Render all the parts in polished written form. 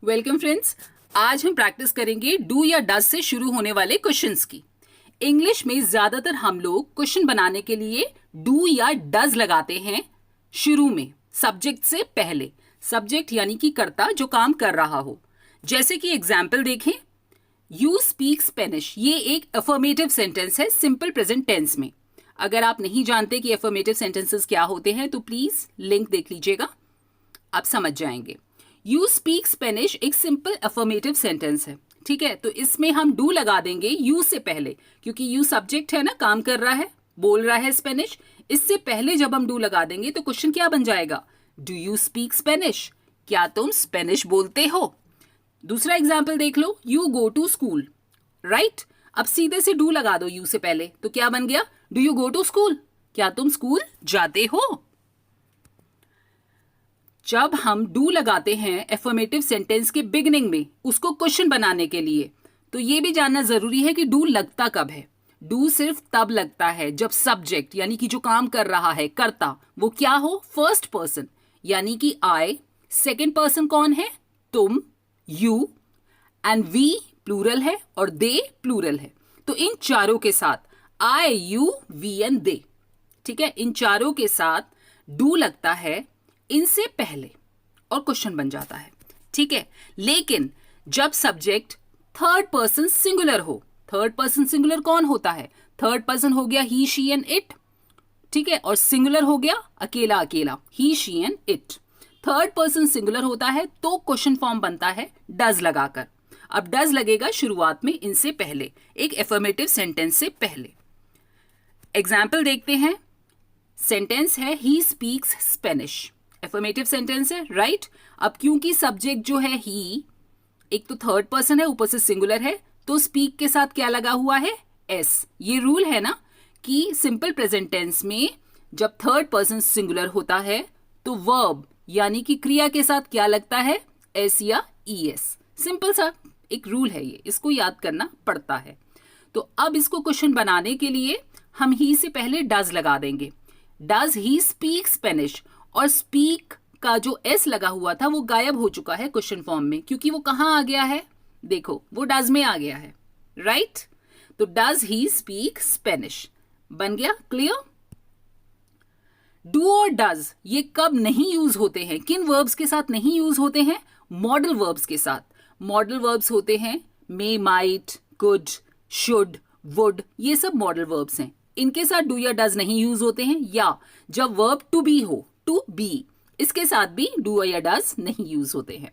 Welcome friends. आज हम practice करेंगे डू या डज से शुरू होने वाले क्वेश्चंस की। इंग्लिश में ज्यादातर हम लोग क्वेश्चन बनाने के लिए डू या डज लगाते हैं शुरू में, सब्जेक्ट से पहले। सब्जेक्ट यानी कि कर्ता जो काम कर रहा हो। जैसे कि एग्जाम्पल देखें, यू स्पीक स्पेनिश, ये एक अफर्मेटिव सेंटेंस है सिंपल प्रेजेंट टेंस में। अगर आप नहीं जानते कि अफर्मेटिव सेंटेंसेस क्या होते हैं तो प्लीज लिंक देख लीजिएगा, आप समझ जाएंगे। यू स्पीक स्पेनिश एक सिंपल अफर्मेटिव सेंटेंस है, ठीक है। तो इसमें हम डू लगा देंगे यू से पहले, क्योंकि यू सब्जेक्ट है ना, काम कर रहा है, बोल रहा है स्पेनिश। इससे पहले जब हम डू लगा देंगे तो क्वेश्चन क्या बन जाएगा? Do you speak Spanish? क्या तुम स्पेनिश बोलते हो? दूसरा एग्जाम्पल देख लो, you go to school, right. अब सीधे से डू लगा दो यू से पहले, तो क्या बन गया? Do you go to school? क्या तुम स्कूल जाते हो? जब हम डू लगाते हैं एफर्मेटिव सेंटेंस के बिगिनिंग में उसको क्वेश्चन बनाने के लिए, तो ये भी जानना जरूरी है कि डू लगता कब है। डू सिर्फ तब लगता है जब सब्जेक्ट यानी कि जो काम कर रहा है, कर्ता, वो क्या हो? फर्स्ट पर्सन यानी कि आई। सेकेंड पर्सन कौन है? तुम, यू, एंड वी प्लूरल है और दे प्लूरल है। तो इन चारों के साथ आई, यू, वी एंड दे, ठीक है, इन चारों के साथ डू लगता है इनसे पहले और क्वेश्चन बन जाता है, ठीक है। लेकिन जब सब्जेक्ट थर्ड पर्सन सिंगुलर हो, थर्ड पर्सन सिंगुलर कौन होता है? थर्ड पर्सन हो गया ही, शी एंड इट, ठीक है, और सिंगुलर हो गया अकेला अकेला, he, she and it. Third person singular होता है तो क्वेश्चन फॉर्म बनता है डज लगाकर। अब डज लगेगा शुरुआत में इनसे पहले, एक एफर्मेटिव सेंटेंस से पहले। एग्जाम्पल देखते हैं। सेंटेंस है he speaks Spanish, affirmative sentence है, राइट। अब क्योंकि सब्जेक्ट जो है ही, एक तो थर्ड पर्सन है, ऊपर से सिंगुलर है, तो स्पीक के साथ क्या लगा हुआ है? एस। ये रूल है ना कि सिंपल प्रेजेंट टेंस में जब थर्ड पर्सन सिंगुलर होता है तो वर्ब यानी कि क्रिया के साथ क्या लगता है? एस या ई एस। सिंपल सा एक रूल है ये, इसको याद करना पड़ता है। तो अब इसको क्वेश्चन बनाने के लिए हम ही से पहले डज लगा देंगे। डज ही स्पीक स्पेनिश, और स्पीक का जो एस लगा हुआ था वो गायब हो चुका है क्वेश्चन फॉर्म में, क्योंकि वो कहां आ गया है? देखो, वो डज में आ गया है, राइट। तो डज ही स्पीक स्पेनिश बन गया क्लियर। डू और डज ये कब नहीं यूज होते हैं? किन वर्ब्स के साथ नहीं यूज होते हैं? मॉडल वर्ब्स के साथ। मॉडल वर्ब्स होते हैं मे, माइट, कुड, शुड, वुड, ये सब मॉडल वर्ब्स हैं। इनके साथ डू या डज नहीं यूज होते हैं। या जब वर्ब टू बी हो, टू बी, इसके साथ भी डू या डज नहीं यूज होते हैं।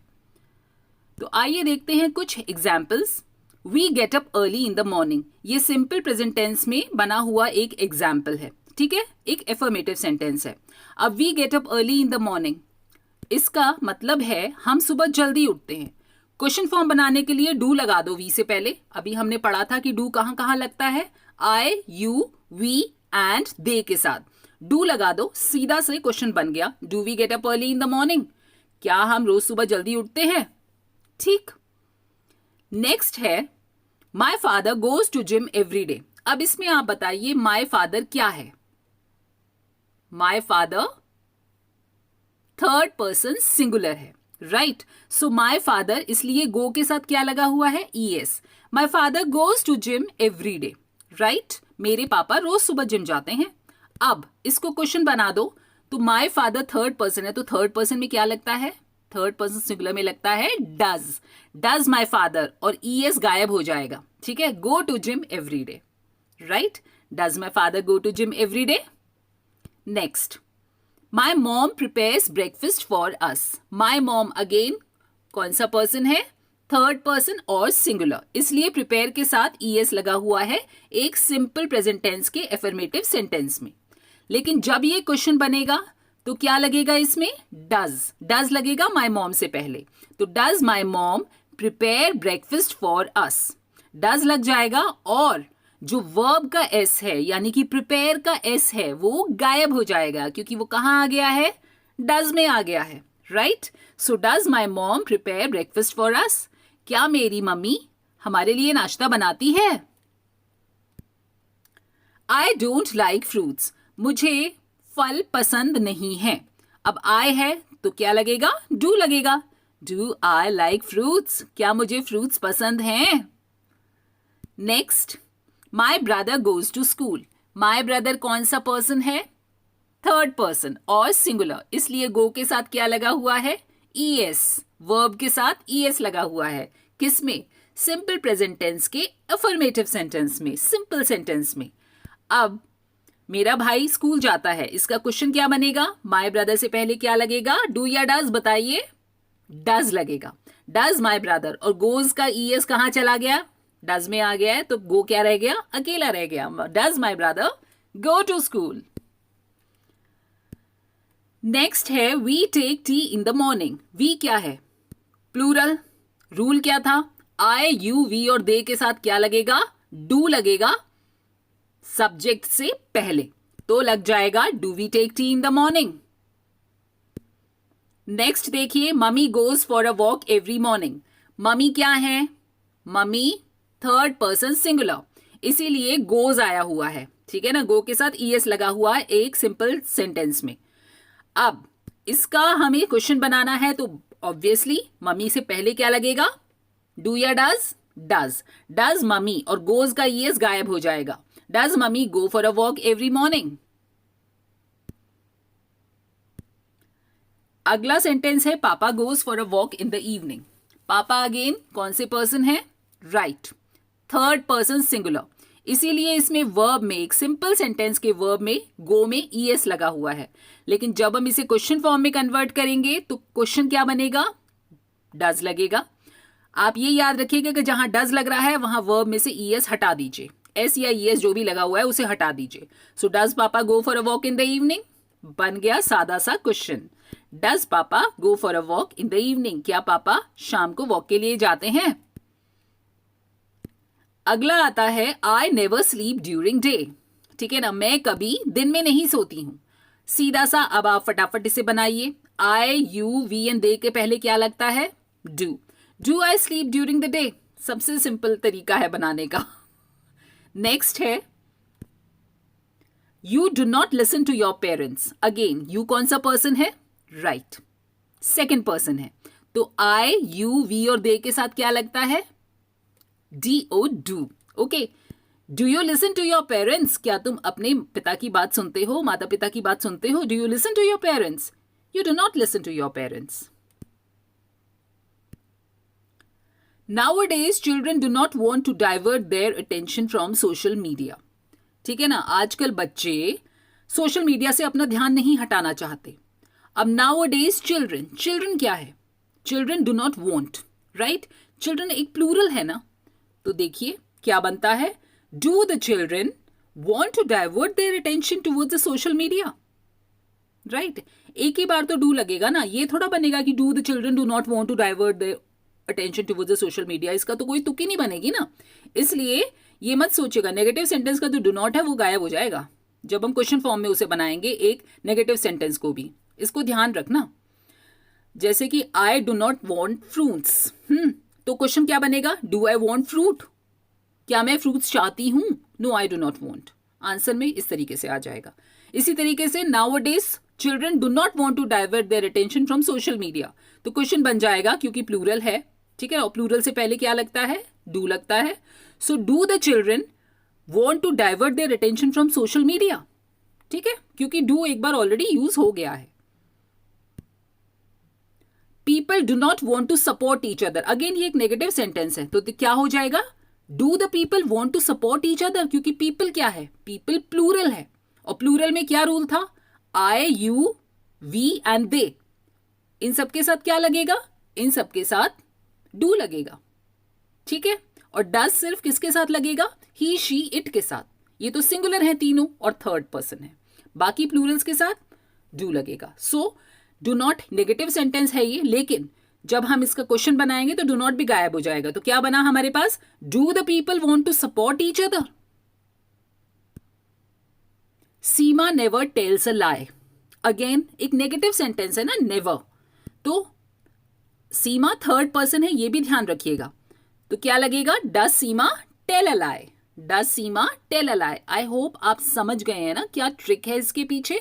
तो आइए देखते हैं कुछ examples. We get up early in the morning, ये सिंपल प्रेजेंट टेंस में बना हुआ एक एग्जाम्पल है, ठीक है, एक एफर्मेटिव सेंटेंस है। अब we get up early in the morning, इसका मतलब है हम सुबह जल्दी उठते हैं। क्वेश्चन फॉर्म बनाने के लिए डू लगा दो वी से पहले। अभी हमने पढ़ा था कि डू कहां कहां लगता है? आई, यू, वी एंड दे के साथ डू लगा दो, सीधा से क्वेश्चन बन गया। Do we get up early in the morning? क्या हम रोज सुबह जल्दी उठते हैं? ठीक। नेक्स्ट है my father goes to gym every day. अब इसमें आप बताइए माई फादर क्या है? My father third person singular है, राइट। सो माई फादर, इसलिए गो के साथ क्या लगा हुआ है? E S. My father goes to gym every day, right. मेरे पापा रोज सुबह जिम जाते हैं। अब इसको क्वेश्चन बना दो, तो माई फादर थर्ड पर्सन है, तो थर्ड पर्सन में क्या लगता है? थर्ड पर्सन सिंगुलर में लगता है डज। डज माई फादर, और ई एस गायब हो जाएगा, ठीक है। Go to gym every day, right. Does my father go to gym every day? Next, my mom prepares breakfast for us. My mom again कौन सा पर्सन है? Third person और सिंगुलर, इसलिए प्रिपेयर के साथ ई एस लगा हुआ है एक सिंपल प्रेजेंट टेंस के एफर्मेटिव सेंटेंस में। लेकिन जब ये क्वेश्चन बनेगा तो क्या लगेगा इसमें? डज। डज लगेगा माई मॉम से पहले, तो does my mom prepare breakfast for us, does लग जाएगा। और जो वर्ब का एस है यानी कि प्रिपेयर का एस है वो गायब हो जाएगा, क्योंकि वो कहां आ गया है? डज में आ गया है, right. So does my mom prepare breakfast for अस? क्या मेरी मम्मी हमारे लिए नाश्ता बनाती है? आई डोंट लाइक फ्रूट्स, मुझे फल पसंद नहीं है। अब आई है तो क्या लगेगा? डू लगेगा। डू आई लाइक फ्रूट्स, क्या मुझे फ्रूट्स पसंद हैं? Next, my brother goes to school. My brother कौन सा पर्सन है? थर्ड पर्सन और सिंगुलर, इसलिए गो के साथ क्या लगा हुआ है? ईएस। वर्ब के साथ ईएस लगा हुआ है। किसमें? सिंपल प्रेजेंट टेंस के अफर्मेटिव सेंटेंस में, सिंपल सेंटेंस में। अब मेरा भाई स्कूल जाता है, इसका क्वेश्चन क्या बनेगा? माई ब्रदर से पहले क्या लगेगा? डू या डज? बताइए। डज लगेगा। डज माई ब्रदर, और गोज का ईएस कहां चला गया? डज में आ गया है, तो गो क्या रह गया? अकेला रह गया। Does my brother go to school. Next है we take tea in the morning. We क्या है? प्लूरल। रूल क्या था? आई, यू, वी और दे के साथ क्या लगेगा? डू लगेगा सब्जेक्ट से पहले, तो लग जाएगा do we take tea in the morning. Next देखिए, mummy goes for a walk every morning. Mummy क्या है? मम्मी थर्ड पर्सन सिंगुलर, इसीलिए गोज आया हुआ है। ठीक है ना, गो के साथ ईएस लगा हुआ है एक सिंपल सेंटेंस में। अब इसका हमें क्वेश्चन बनाना है, तो ऑब्वियसली मम्मी से पहले क्या लगेगा? डू या डज? डज। डज मम्मी, और गोज का ईएस गायब हो जाएगा। Does mummy go for a walk every morning? अगला सेंटेंस है पापा goes for a walk in the evening. पापा अगेन कौन से पर्सन है? राइट, थर्ड पर्सन सिंगुलर, इसीलिए इसमें वर्ब में, एक सिंपल सेंटेंस के वर्ब में गो में ईएस लगा हुआ है। लेकिन जब हम इसे क्वेश्चन फॉर्म में कन्वर्ट करेंगे तो क्वेश्चन क्या बनेगा? डज लगेगा। आप ये याद रखिएगा कि जहां डज लग रहा है वहां वर्ब में से ईएस हटा दीजिए, एस या ईएस जो भी लगा हुआ है उसे हटा दीजिए। सो डज पापा go for a walk in the evening? बन गया सादा सा क्वेश्चन। डज पापा go for a walk in the evening? क्या पापा शाम को वॉक के लिए जाते हैं? अगला आता है I never sleep during day. ठीक है ना, मैं कभी दिन में नहीं सोती हूं। सीधा सा, अब आप फटाफट इसे बनाइए। I, you, we and they के पहले क्या लगता है? Do. Do I sleep during the day? सबसे सिंपल तरीका है बनाने का। नेक्स्ट है you do not listen to your parents. Again you कौन सा पर्सन है? राइट, सेकेंड पर्सन है, तो आई, यू, वी और दे के साथ क्या लगता है? do, do. Okay, do you listen to your parents? क्या तुम अपने पिता की बात सुनते हो, माता पिता की बात सुनते हो? Do you listen to your parents? You do not listen to your parents. Nowadays children do not want to divert their attention from social media. ठीक है ना, आजकल बच्चे सोशल मीडिया से अपना ध्यान नहीं हटाना चाहते। अब nowadays children, children क्या है? Children do not want, right? Children एक प्लूरल है ना, तो देखिए क्या बनता है? Do the children want to divert their attention towards the social media? Right, एक ही बार तो डू लगेगा ना, ये थोड़ा बनेगा कि do the children do not want to divert their attention towards the social media. इसका तो कोई तुक ही नहीं बनेगी ना, इसलिए ये मत सोचिएगा। नेगेटिव सेंटेंस का जो डू नॉट है वो गायब हो जाएगा जब हम क्वेश्चन फॉर्म में उसे बनाएंगे, एक नेगेटिव सेंटेंस को भी। इसको ध्यान रखना। जैसे कि I do not want fruits, तो क्वेश्चन क्या बनेगा? Do I want fruit? क्या मैं फ्रूट्स चाहती हूं? No, I do not want. Answer में इस तरीके से आ जाएगा। इसी तरीके से nowadays children do not want to divert their attention from social media, तो क्वेश्चन बन जाएगा, क्योंकि प्लूरल है, ठीक है, और प्लूरल से पहले क्या लगता है? डू लगता है। So do the children want to divert their attention from social media? ठीक है, क्योंकि डू एक बार ऑलरेडी यूज हो गया है। People do not want to support each other, again ये एक नेगेटिव सेंटेंस है, तो क्या हो जाएगा? Do the people want to support each other, क्योंकि पीपल क्या है? पीपल प्लूरल है, और प्लूरल में क्या रूल था? आई, यू, वी एंड दे, इन सबके साथ क्या लगेगा? इन सबके साथ डू लगेगा, ठीक है। और डज सिर्फ किसके साथ लगेगा? ही, शी, इट के साथ। ये तो सिंगुलर है तीनों और थर्ड पर्सन है, बाकी प्लूरल्स के साथ डू लगेगा। So do not negative sentence है ये, लेकिन जब हम इसका क्वेश्चन बनाएंगे तो डू नॉट भी गायब हो जाएगा। तो क्या बना हमारे पास? Do the people want to support each other? Seema never tells a lie, again एक नेगेटिव सेंटेंस है ना, नेवर, तो सीमा थर्ड पर्सन है, ये भी ध्यान रखिएगा। तो क्या लगेगा? Does Seema tell a lie? Does Seema tell a lie? I hope आप समझ गए हैं ना क्या ट्रिक है इसके पीछे।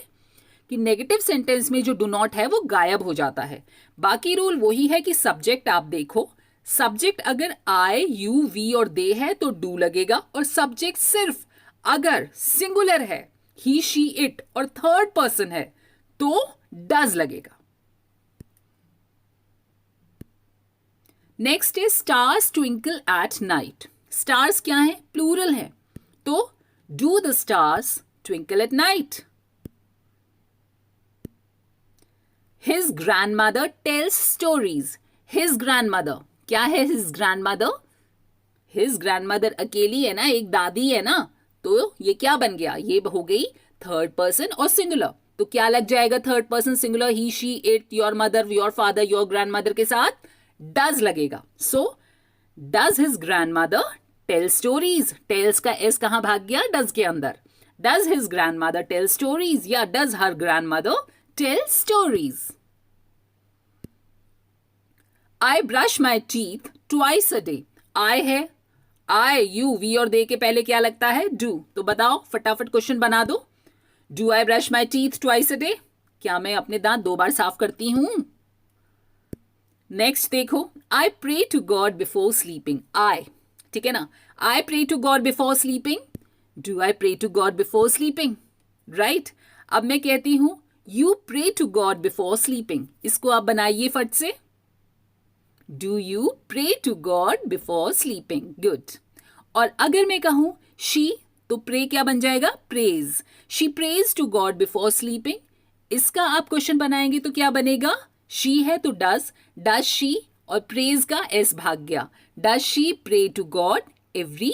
कि नेगेटिव सेंटेंस में जो डू नॉट है वो गायब हो जाता है। बाकी रूल वही है कि सब्जेक्ट आप देखो, सब्जेक्ट अगर आई, यू, वी और दे है तो डू लगेगा, और सब्जेक्ट सिर्फ अगर सिंगुलर है, ही, शी, इट और थर्ड पर्सन है तो डज लगेगा। Next is stars twinkle at night. Stars क्या है? प्लूरल है, तो do the stars twinkle at night. His grandmother tells stories. His grandmother, क्या है his grandmother? His grandmother अकेली है ना, एक दादी है ना, तो ये क्या बन गया? ये हो गई थर्ड पर्सन और सिंगुलर। तो क्या लग जाएगा third person singular? He, she, it, your mother, your father, your grandmother के साथ डज लगेगा। So does his grandmother tell stories. Tells का एस कहां भाग गया? डज के अंदर। Does his grandmother tell stories या does her grandmother tell stories. I brush my teeth twice a day. I है, I, you, we और they के पहले क्या लगता है? Do. तो बताओ, फटाफट क्वेश्चन बना दो। Do I brush my teeth twice a day? क्या मैं अपने दांत 2 बार साफ करती हूं? नेक्स्ट देखो, I pray to God before sleeping. I, ठीक है ना? I pray to God before sleeping. Do I pray to God before sleeping? Right? अब मैं कहती हूं You pray to God before sleeping. इसको आप बनाइए फट से। Do you pray to God before sleeping? Good. और अगर मैं कहूं she, तो pray क्या बन जाएगा? Praise. She prays to God before sleeping. इसका आप क्वेश्चन बनाएंगे तो क्या बनेगा? she है तो does she और praise का s भाग गया। Does she pray to God every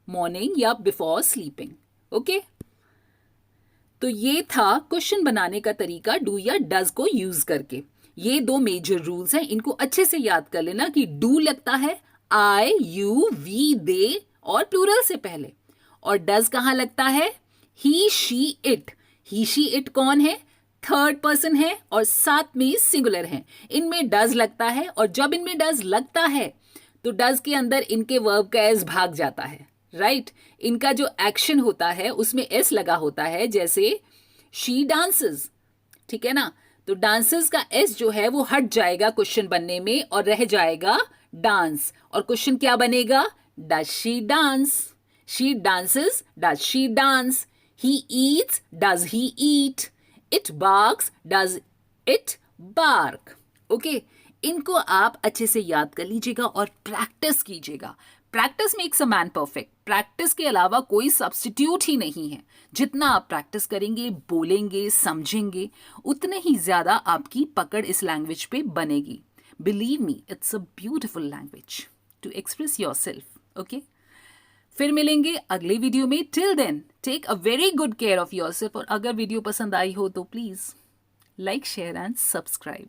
morning या before sleeping? Okay? तो ये था क्वेश्चन बनाने का तरीका डू या डज को यूज करके। ये 2 मेजर रूल्स हैं, इनको अच्छे से याद कर लेना कि डू लगता है आई, यू, वी, दे और प्लूरल से पहले, और डज कहां लगता है? He, she, it. He, she, it कौन है? थर्ड पर्सन है और साथ में सिंगुलर है। इनमें डज लगता है, और जब इनमें डज लगता है तो डज के अंदर इनके वर्ब का एस भाग जाता है। राइट? इनका जो एक्शन होता है उसमें एस लगा होता है, जैसे शी डांसेस, ठीक है ना? तो डांसेस का एस जो है वो हट जाएगा क्वेश्चन बनने में और रह जाएगा डांस, और क्वेश्चन क्या बनेगा? Does she dance? She dances, does she dance? He eats, does he eat? It barks, does it bark? Okay, इनको आप अच्छे से याद कर लीजिएगा और प्रैक्टिस कीजिएगा। Practice makes a man perfect. Practice के अलावा कोई सब्स्टिट्यूट ही नहीं है। जितना आप प्रैक्टिस करेंगे, बोलेंगे, समझेंगे, उतने ही ज्यादा आपकी पकड़ इस लैंग्वेज पे बनेगी। Believe me, it's a beautiful language to express yourself. Okay, फिर मिलेंगे अगले वीडियो में। Till then take a very good care of yourself, और अगर वीडियो पसंद आई हो तो please like, share and subscribe.